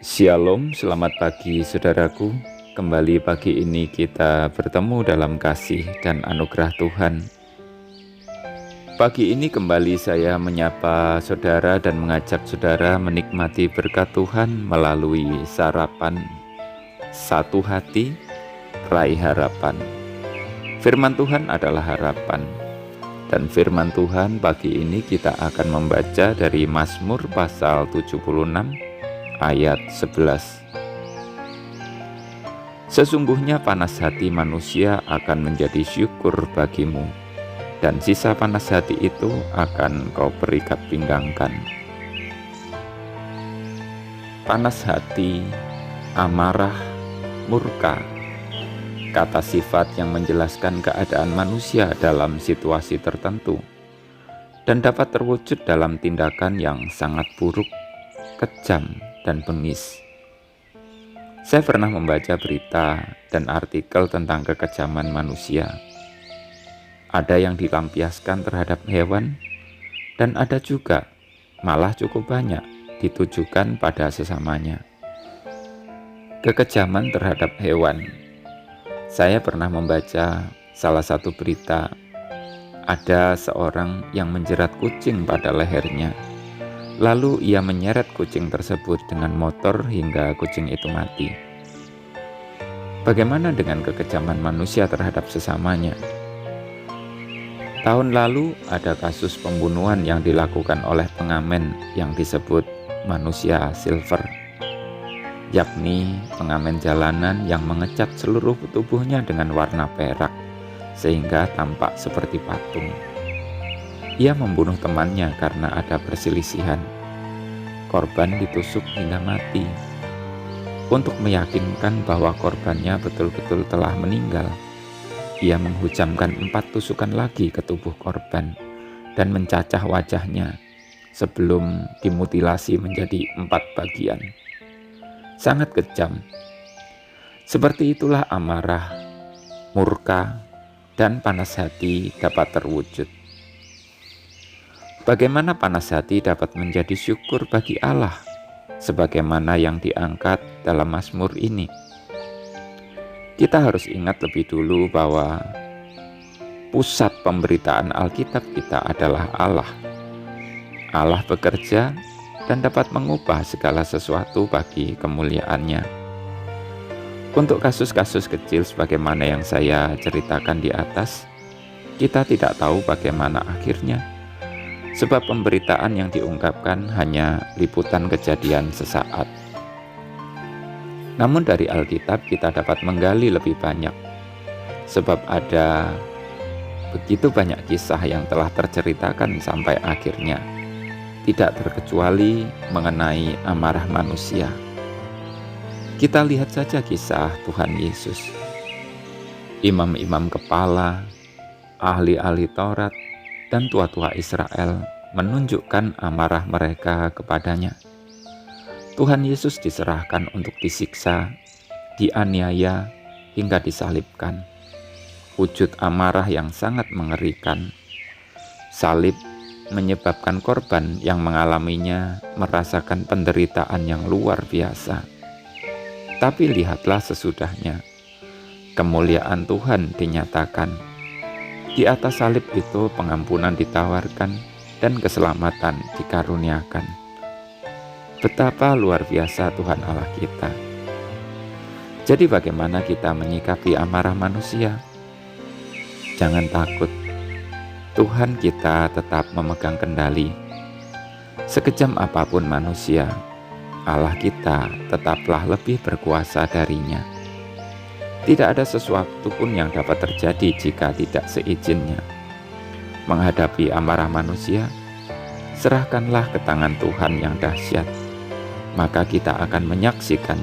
Shalom, selamat pagi saudaraku. Kembali pagi ini kita bertemu dalam kasih dan anugerah Tuhan. Pagi ini kembali saya menyapa saudara dan mengajak saudara menikmati berkat Tuhan melalui sarapan Satu Hati, Raih Harapan. Firman Tuhan adalah harapan. Dan firman Tuhan pagi ini kita akan membaca dari Mazmur pasal 76 ayat 11. Sesungguhnya panas hati manusia akan menjadi syukur bagimu, dan sisa panas hati itu akan kau berikat pinggangkan. Panas hati, amarah, murka, kata sifat yang menjelaskan keadaan manusia dalam situasi tertentu, dan dapat terwujud dalam tindakan yang sangat buruk, kejam, dan bengis. Saya pernah membaca berita dan artikel tentang kekejaman manusia. Ada yang dilampiaskan terhadap hewan, dan ada juga, malah cukup banyak, ditujukan pada sesamanya. Kekejaman terhadap hewan. Saya pernah membaca salah satu berita, ada seorang yang menjerat kucing pada lehernya. Lalu ia menyeret kucing tersebut dengan motor hingga kucing itu mati. Bagaimana dengan kekejaman manusia terhadap sesamanya? Tahun lalu ada kasus pembunuhan yang dilakukan oleh pengamen yang disebut manusia silver, yakni pengamen jalanan yang mengecat seluruh tubuhnya dengan warna perak sehingga tampak seperti patung. Ia membunuh temannya karena ada perselisihan. Korban ditusuk hingga mati. Untuk meyakinkan bahwa korbannya betul-betul telah meninggal, ia menghujamkan 4 tusukan lagi ke tubuh korban dan mencacah wajahnya sebelum dimutilasi menjadi 4 bagian. Sangat kejam. Seperti itulah amarah, murka, dan panas hati dapat terwujud. Bagaimana panas hati dapat menjadi syukur bagi Allah, sebagaimana yang diangkat dalam Mazmur ini? Kita harus ingat lebih dulu bahwa pusat pemberitaan Alkitab kita adalah Allah. Allah bekerja dan dapat mengubah segala sesuatu bagi kemuliaannya. Untuk kasus-kasus kecil sebagaimana yang saya ceritakan di atas, kita tidak tahu bagaimana akhirnya, sebab pemberitaan yang diungkapkan hanya liputan kejadian sesaat. Namun dari Alkitab kita dapat menggali lebih banyak, sebab ada begitu banyak kisah yang telah terceritakan sampai akhirnya, tidak terkecuali mengenai amarah manusia. Kita lihat saja kisah Tuhan Yesus. Imam-imam kepala, ahli-ahli Taurat, dan tua-tua Israel menunjukkan amarah mereka kepadanya. Tuhan Yesus diserahkan untuk disiksa, dianiaya, hingga disalibkan. Wujud amarah yang sangat mengerikan. Salib menyebabkan korban yang mengalaminya merasakan penderitaan yang luar biasa. Tapi lihatlah sesudahnya, kemuliaan Tuhan dinyatakan. Di atas salib itu pengampunan ditawarkan dan keselamatan dikaruniakan. Betapa luar biasa Tuhan Allah kita. Jadi bagaimana kita menyikapi amarah manusia? Jangan takut, Tuhan kita tetap memegang kendali. Sekejam apapun manusia, Allah kita tetaplah lebih berkuasa darinya. Tidak ada sesuatu pun yang dapat terjadi jika tidak seizinnya. Menghadapi amarah manusia, serahkanlah ke tangan Tuhan yang dahsyat. Maka kita akan menyaksikan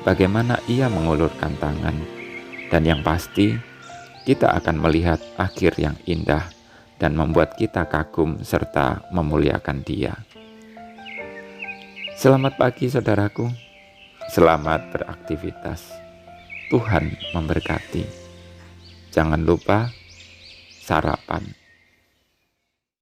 bagaimana Ia mengulurkan tangan. Dan yang pasti, kita akan melihat akhir yang indah dan membuat kita kagum serta memuliakan Dia. Selamat pagi saudaraku, selamat beraktivitas. Tuhan memberkati. Jangan lupa sarapan.